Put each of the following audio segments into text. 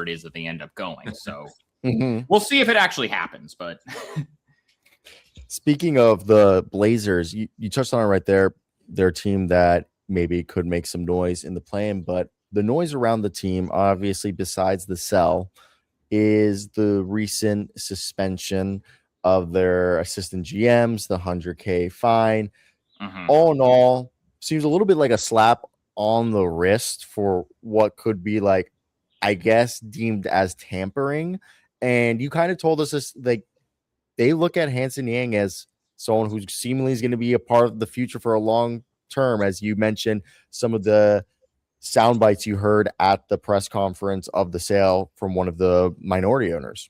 it is that they end up going. So Mm-hmm. we'll see if it actually happens. But Speaking of the Blazers, you touched on it right there. They're a team that maybe could make some noise in the play-in, but the noise around the team, obviously, besides the sell, is the recent suspension of their assistant GMs, the $100K fine. All in all, seems a little bit like a slap on the wrist for what could be like, I guess, deemed as tampering. And you kind of told us this, like, they look at Hansen Yang as someone who seemingly is going to be a part of the future for a long term, as you mentioned some of the sound bites you heard at the press conference of the sale from one of the minority owners.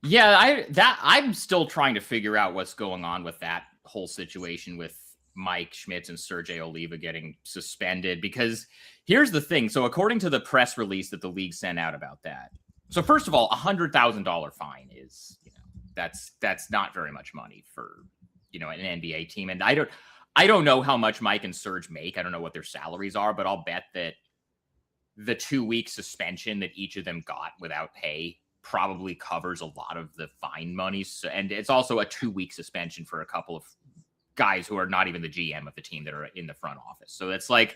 Yeah, I'm still trying to figure out what's going on with that whole situation with Mike Schmitz and Sergey Oliva getting suspended, because here's the thing. So according to the press release that the league sent out about that, so first of all, $100,000 fine is, that's not very much money for, an NBA team. And I don't know how much Mike and Serge make. I don't know what their salaries are, but I'll bet that the 2-week suspension that each of them got without pay probably covers a lot of the fine money. So, and it's also a 2-week suspension for a couple of guys who are not even the GM of the team that are in the front office. So it's like,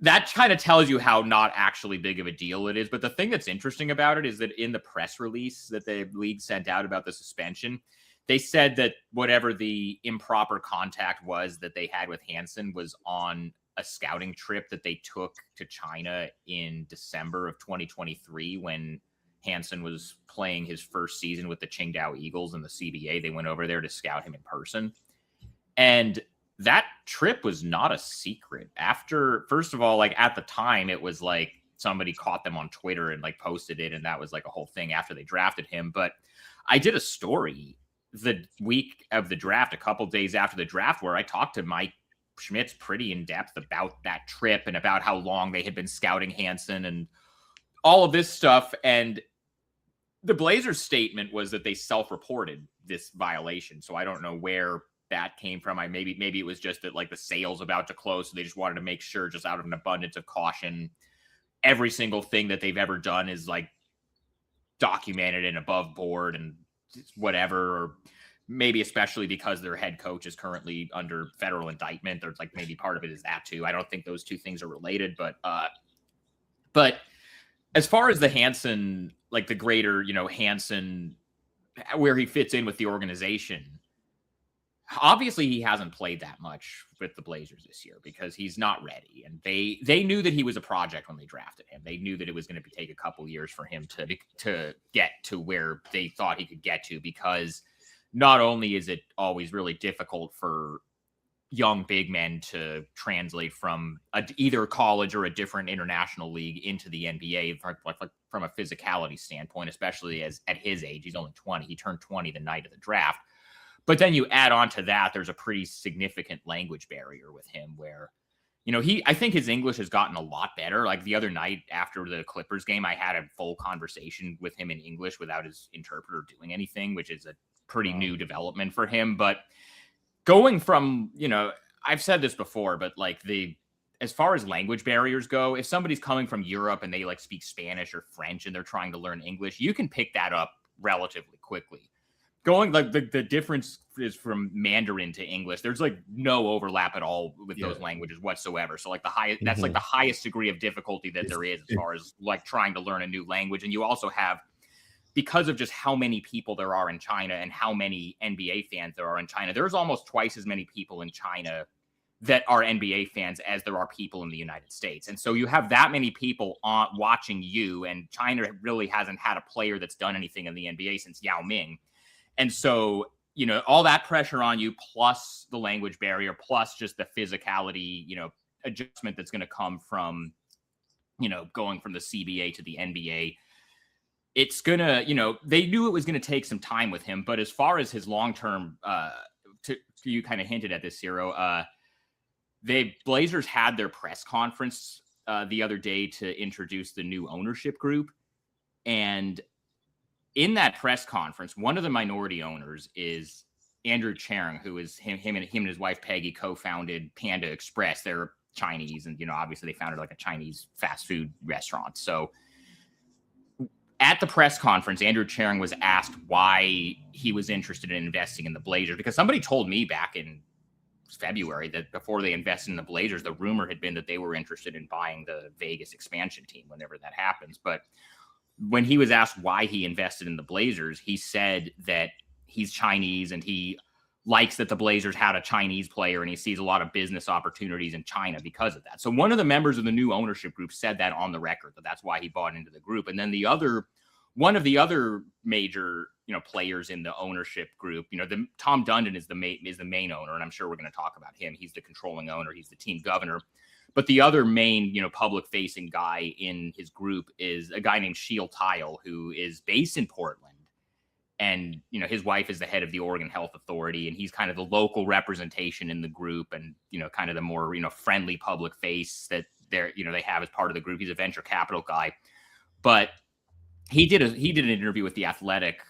that kind of tells you how not actually big of a deal it is. But the thing that's interesting about it is that in the press release that the league sent out about the suspension, they said that whatever the improper contact was that they had with Hansen was on a scouting trip that they took to China in December of 2023 when Hansen was playing his first season with the Qingdao Eagles in the CBA. They went over there to scout him in person. And that trip was not a secret. First of all, like at the time, it was like somebody caught them on Twitter and like posted it. And that was like a whole thing after they drafted him. But I did a story the week of the draft, a couple days after the draft, where I talked to Mike Schmitz pretty in depth about that trip and about how long they had been scouting Hansen and all of this stuff. And the Blazers statement was that they self-reported this violation. So I don't know where that came from. Maybe it was just that like the sale's about to close, so they just wanted to make sure, just out of an abundance of caution, every single thing that they've ever done is like documented and above board and whatever. Or maybe especially because their head coach is currently under federal indictment. There's like maybe part of it is that too. I don't think those two things are related, but as far as the Hansen, like the greater, Hansen, where he fits in with the organization, obviously he hasn't played that much with the Blazers this year because he's not ready. And they knew that he was a project when they drafted him. They knew that it was going to take a couple years for him to get to where they thought he could get to, because not only is it always really difficult for young big men to translate from either college or a different international league into the NBA from a physicality standpoint, especially as at his age, he's only 20. He turned 20 the night of the draft. But then you add on to that, there's a pretty significant language barrier with him where, I think his English has gotten a lot better. Like the other night after the Clippers game, I had a full conversation with him in English without his interpreter doing anything, which is a pretty new development for him. But going from, I've said this before, but like as far as language barriers go, if somebody's coming from Europe and they like speak Spanish or French and they're trying to learn English, you can pick that up relatively quickly. Going like the difference is from Mandarin to English. There's like no overlap at all with those languages whatsoever. So like that's like the highest degree of difficulty that there is as far as like trying to learn a new language. And you also have, because of just how many people there are in China and how many NBA fans there are in China, there's almost twice as many people in China that are NBA fans as there are people in the United States. And so you have that many people watching you, and China really hasn't had a player that's done anything in the NBA since Yao Ming. And so, all that pressure on you, plus the language barrier, plus just the physicality, adjustment that's going to come from, going from the CBA to the NBA. It's going to, they knew it was going to take some time with him. But as far as his long-term, you kind of hinted at this, Cyro, Blazers had their press conference the other day to introduce the new ownership group. And in that press conference, one of the minority owners is Andrew Chang, who is him and his wife Peggy co-founded Panda Express. They're Chinese, and obviously they founded like a Chinese fast food restaurant. So at the press conference, Andrew Charing was asked why he was interested in investing in the Blazers, because somebody told me back in February that before they invested in the Blazers, the rumor had been that they were interested in buying the Vegas expansion team whenever that happens. But when he was asked why he invested in the Blazers, he said that he's Chinese and he likes that the Blazers had a Chinese player and he sees a lot of business opportunities in China because of that. So one of the members of the new ownership group said that on the record, that that's why he bought into the group. And then one of the other major, players in the ownership group, Tom Dundon is the main owner. And I'm sure we're going to talk about him. He's the controlling owner. He's the team governor. But the other main, public facing guy in his group is a guy named Sheil Tile, who is based in Portland. And, his wife is the head of the Oregon Health Authority, and he's kind of the local representation in the group and, kind of the more, friendly public face that they have as part of the group. He's a venture capital guy. But he did an interview with The Athletic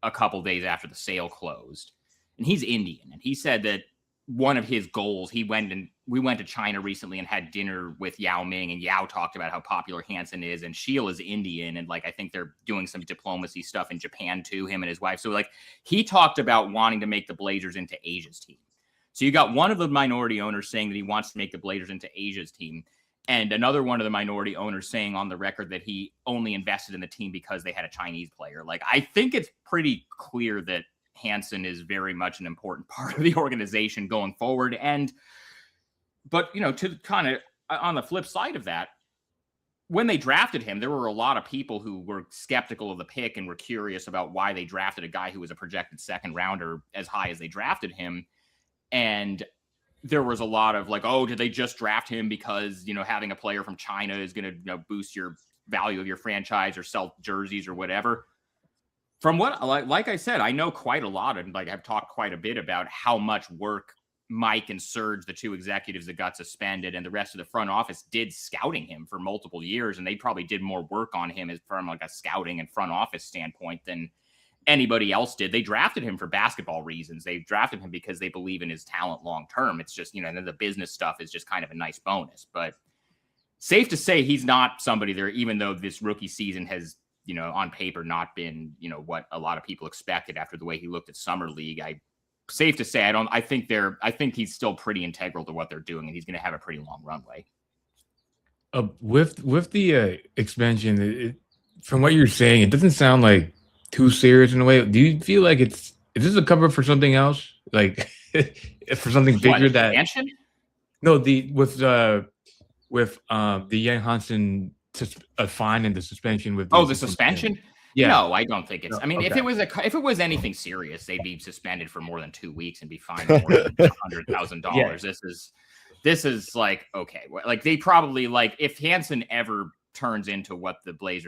a couple days after the sale closed, and he's Indian. And he said that one of his goals, we went to China recently and had dinner with Yao Ming, and Yao talked about how popular Hansen is, and Sheil is Indian. And I think they're doing some diplomacy stuff in Japan too, him and his wife. So he talked about wanting to make the Blazers into Asia's team. So you got one of the minority owners saying that he wants to make the Blazers into Asia's team, and another one of the minority owners saying on the record that he only invested in the team because they had a Chinese player. I think it's pretty clear that Hansen is very much an important part of the organization going forward. But to kind of on the flip side of that, when they drafted him, there were a lot of people who were skeptical of the pick and were curious about why they drafted a guy who was a projected second rounder as high as they drafted him. And there was a lot of did they just draft him because, having a player from China is going to boost your value of your franchise or sell jerseys or whatever. From what, like I said, I know quite a lot and I've talked quite a bit about how much work Mike and Serge, the two executives that got suspended, and the rest of the front office did scouting him for multiple years. And they probably did more work on him from a scouting and front office standpoint than anybody else did. They drafted him for basketball reasons. They drafted him because they believe in his talent long term. It's just, then the business stuff is just kind of a nice bonus. But safe to say he's not somebody there, even though this rookie season has, on paper not been, what a lot of people expected after the way he looked at Summer League. Safe to say, I think he's still pretty integral to what they're doing, and he's going to have a pretty long runway. With the expansion, from what you're saying, it doesn't sound like too serious in a way. Do you feel like is this a cover for something else? For something bigger expansion? No, with the Yang Hansen fine and the suspension with the suspension. Yeah. No, I don't think it's. I mean, okay. if it was anything serious, they'd be suspended for more than 2 weeks and be fined more than $100,000. Yeah. This is okay. They probably if Hansen ever turns into what the Blazers